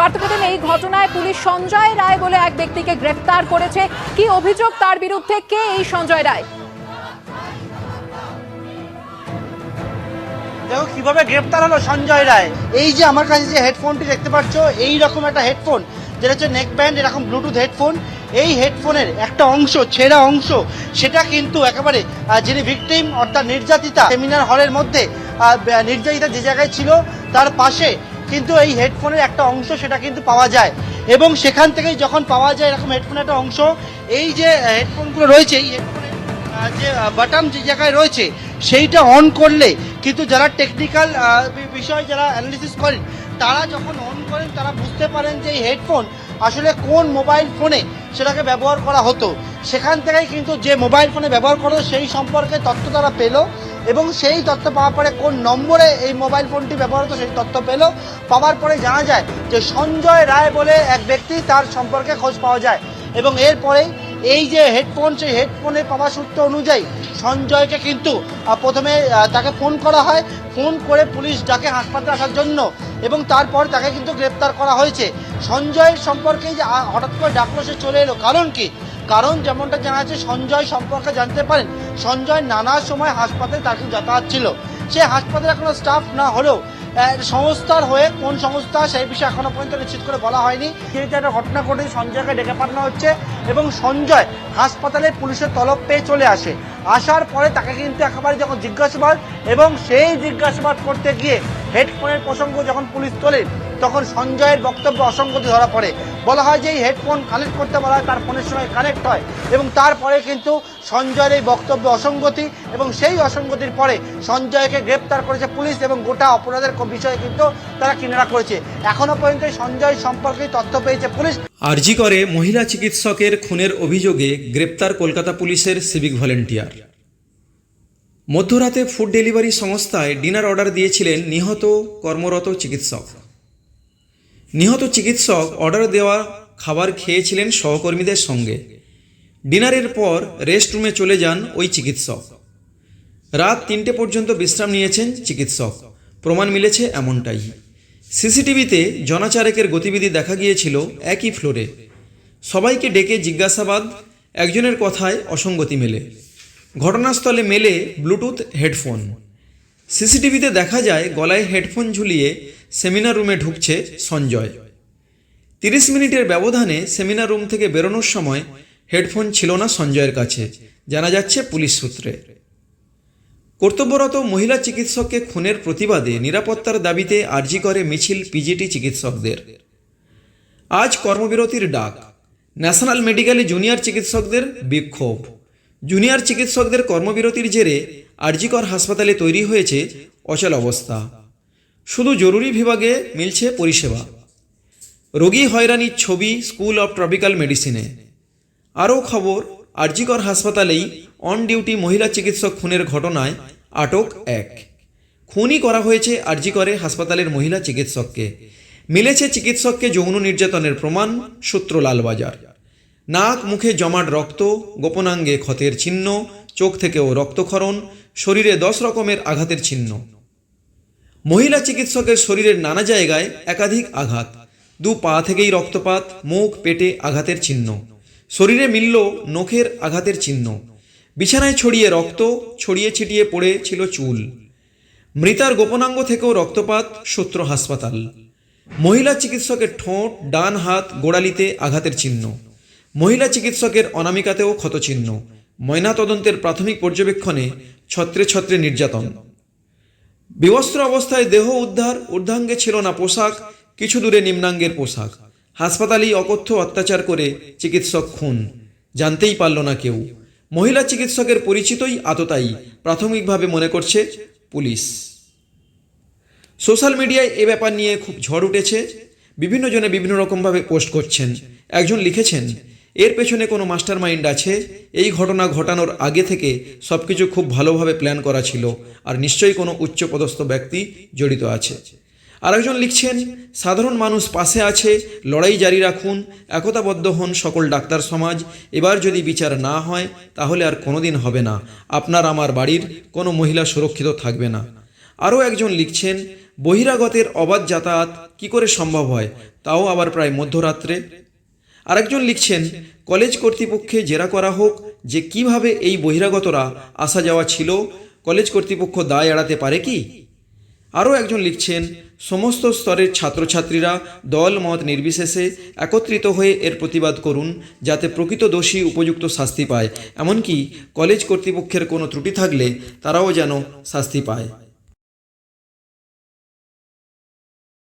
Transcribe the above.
বার্তা প্রতিদিন এই ঘটনায় পুলিশ সঞ্জয় রায় বলে এক ব্যক্তিকে গ্রেফতার করেছে। কি অভিযোগ তার বিরুদ্ধে, কে এই সঞ্জয় রায়? দেখো কিভাবে গ্রেফতার হলো সঞ্জয় রায়। এই যে আমার কাছে যে হেডফোনটি দেখতে পাচ্ছ, এই রকম একটা হেডফোন, যেটা হচ্ছে নেক ব্যান্ড, এরকম ব্লুটুথ হেডফোন। এই হেডফোনের একটা অংশ, ছেঁড়া অংশ, সেটা কিন্তু একেবারে যিনি ভিকটিম অর্থাৎ নির্যাতিতা, সেমিনার হলের মধ্যে নির্যাতিতা যে জায়গায় ছিল তার পাশে কিন্তু এই হেডফোনের একটা অংশ সেটা কিন্তু পাওয়া যায়। এবং সেখান থেকেই যখন পাওয়া যায় এরকম হেডফোনের একটা অংশ, এই যে হেডফোনগুলো রয়েছে, এই হেডফোনের যে বাটন যে জায়গায় রয়েছে সেইটা অন করলে কিন্তু যারা টেকনিক্যাল বিষয় যারা অ্যানালিসিস করেন, তারা যখন অন করেন তারা বুঝতে পারেন যে এই হেডফোন আসলে কোন মোবাইল ফোনে সেটাকে ব্যবহার করা হতো। সেখান থেকেই কিন্তু যে মোবাইল ফোনে ব্যবহার করা হতো সেই সম্পর্কে তথ্য তারা পেল, এবং সেই তথ্য পাওয়ার পরে কোন নম্বরে এই মোবাইল ফোনটি ব্যবহার হতো সেই তথ্য পেল। পাওয়ার পরে জানা যায় যে সঞ্জয় রায় বলে এক ব্যক্তি, তার সম্পর্কে খোঁজ পাওয়া যায়। এবং এরপরেই এই যে হেডফোন, সেই হেডফোনে পাওয়া সূত্র অনুযায়ী সঞ্জয়কে কিন্তু প্রথমে তাকে ফোন করা হয়, ফোন করে পুলিশ ডাকে হাসপাতালে আসার জন্য, এবং তারপর তাকে কিন্তু গ্রেপ্তার করা হয়েছে। সঞ্জয়ের সম্পর্কে যে হঠাৎ করে ডাকলো, সে চলে এলো, কারণ কি? কারণ যেমনটা জানা যাচ্ছে, সঞ্জয় সম্পর্কে জানতে পারেন সঞ্জয় নানা সময় হাসপাতালে তার কিন্তু যাতায়াত ছিল। সে হাসপাতালে কোনো স্টাফ না হলেও সংস্থার হয়ে, কোন সংস্থা সেই বিষয়ে এখনো পর্যন্ত নিশ্চিত করে বলা হয়নি। কিন্তু একটা ঘটনা ঘটে, সঞ্জয়কে ডেকে পাঠানো হচ্ছে এবং সঞ্জয় হাসপাতালে পুলিশের তলব পেয়ে চলে আসে। আসার পরে তাকে কিন্তু একেবারে যখন জিজ্ঞাসাবাদ, এবং সেই জিজ্ঞাসাবাদ করতে গিয়ে হেডফোনের প্রসঙ্গ যখন পুলিশ তোলে, তখন সঞ্জয়ের বক্তব্য অসঙ্গতি ধরা পড়ে। বলা হয় যে এই হেডফোন কানেক্ট করতে বলা হয়, তার ফোনের সঙ্গে কানেক্ট হয়, এবং তারপরে কিন্তু সঞ্জয়ের এই বক্তব্য অসঙ্গতি, এবং সেই অসঙ্গতির পরে সঞ্জয়কে গ্রেপ্তার করেছে পুলিশ, এবং গোটা অপরাধের বিষয়ে কিন্তু তারা কিনারা করেছে। এখনো পর্যন্ত সঞ্জয় সম্পর্কে তথ্য পেয়েছে পুলিশ। আরজি করে মহিলা চিকিৎসকের খুনের অভিযোগে গ্রেপ্তার কলকাতা পুলিশের সিভিক ভলেন্টিয়ার। মধ্যরাতে ফুড ডেলিভারি সংস্থায় ডিনার অর্ডার দিয়েছিলেন নিহত কর্মরত চিকিৎসক। নিহত চিকিৎসক অর্ডার দেওয়া খাবার খেয়েছিলেন সহকর্মীদের সঙ্গে। ডিনারের পর রেস্টরুমে চলে যান ওই চিকিৎসক। রাত 3টে পর্যন্ত বিশ্রাম নিয়েছেন চিকিৎসক। প্রমাণ মিলেছে এমনটাই। সিসিটিভিতে জনাচারেকের গতিবিধি দেখা গিয়েছিল একই ফ্লোরে। সবাইকে ডেকে জিজ্ঞাসাবাদ, একজনের কথায় অসঙ্গতি মেলে। ঘটনাস্থলে মেলে ব্লুটুথ হেডফোন। সিসিটিভিতে দেখা যায় গলায় হেডফোন ঝুলিয়ে সেমিনার রুমে ঢুকছে সঞ্জয়। 30 মিনিটের ব্যবধানে সেমিনার রুম থেকে বেরোনোর সময় হেডফোন ছিল না সঞ্জয়ের কাছে, জানা যাচ্ছে পুলিশ সূত্রে। কর্তব্যরত মহিলা চিকিৎসককে খুনের প্রতিবাদে নিরাপত্তার দাবিতে আরজি করে মিছিল পিজিটি চিকিৎসকদের। আজ কর্মবিরতির ডাক। ন্যাশনাল মেডিকেলে জুনিয়র চিকিৎসকদের বিক্ষোভ। জুনিয়র চিকিৎসকদের কর্মবিরতির জেরে আরজিকর হাসপাতালে তৈরি হয়েছে অচল অবস্থা। শুধু জরুরি বিভাগে মিলছে পরিষেবা। রোগী হয়রানির ছবি স্কুল অব ট্রপিক্যাল মেডিসিনে। আরও খবর, আরজিকর হাসপাতালেই অন ডিউটি মহিলা চিকিৎসক খুনের ঘটনায় আটক এক। খুনই করা হয়েছে আরজিকরে হাসপাতালের মহিলা চিকিৎসককে। মিলেছে চিকিৎসককে যৌন নির্যাতনের প্রমাণ, সূত্র লালবাজার। নাক মুখে জমাট রক্ত, গোপনাঙ্গে ক্ষতের চিহ্ন, চোখ থেকেও রক্তক্ষরণ, শরীরে 10 রকমের আঘাতের চিহ্ন। মহিলা চিকিৎসকের শরীরের নানা জায়গায় একাধিক আঘাত, 2 পা থেকেই রক্তপাত, মুখ পেটে আঘাতের চিহ্ন। শরীরে মিলল নখের আঘাতের চিহ্ন। বিছানায় ছড়িয়ে রক্ত, ছড়িয়ে ছিটিয়ে পড়ে ছিল চুল। মৃতার গোপনাঙ্গ থেকেও রক্তপাত, সূত্র হাসপাতাল। মহিলা চিকিৎসকের ঠোঁট, ডান হাত, গোড়ালিতে আঘাতের চিহ্ন। মহিলা চিকিৎসকের অনামিকাতেও ক্ষতচিহ্ন। ময়নাতদন্তের প্রাথমিক পর্যবেক্ষণে ছত্রে ছত্রে নির্যাতন। বিবস্ত্র অবস্থায় দেহ উদ্ধার, ঊর্ধ্বাঙ্গে ছিল না পোশাক, কিছু দূরে নিম্নাঙ্গের পোশাক। হাসপাতালেই অকথ্য অত্যাচার করে চিকিৎসক খুন, জানতেই পারল না কেউ। মহিলা চিকিৎসকের পরিচিতই আততায়ী, প্রাথমিকভাবে মনে করছে পুলিশ। সোশ্যাল মিডিয়ায় এ ব্যাপার নিয়ে খুব ঝড় উঠেছে। বিভিন্ন জনে বিভিন্ন রকমভাবে পোস্ট করছেন। একজন লিখেছেন, এর পেছনে কোনো মাস্টার মাইন্ড আছে। এই ঘটনা ঘটানোর আগে থেকে সবকিছু খুব ভালোভাবে প্ল্যান করা ছিল, আর নিশ্চয়ই কোনো উচ্চপদস্থ ব্যক্তি জড়িত আছে। আরেকজন লিখছেন, সাধারণ মানুষ পাশে আছে, লড়াই জারি রাখুন, একতাবদ্ধ হন সকল ডাক্তার সমাজ। এবার যদি বিচার না হয় তাহলে আর কোনোদিন হবে না। আপনার আমার বাড়ির কোনো মহিলা সুরক্ষিত থাকবে না। আরও একজন লিখছেন, বহিরাগতের অবাধ যাতায়াত কী করে সম্ভব হয়, তাও আবার প্রায় মধ্যরাত্রে। আরেকজন লিখছেন, কলেজ কর্তৃপক্ষে জেরা করা হোক যে কিভাবে এই বহিরাগতরা আসা যাওয়া ছিল, কলেজ কর্তৃপক্ষ দায় এড়াতে পারে কি। আরও একজন লিখছেন, সমস্ত স্তরের ছাত্রছাত্রীরা দল মত নির্বিশেষে একত্রিত হয়ে এর প্রতিবাদ করুন, যাতে প্রকৃত দোষী উপযুক্ত শাস্তি পায়, এমনকি কলেজ কর্তৃপক্ষের কোনো ত্রুটি থাকলে তারাও যেন শাস্তি পায়।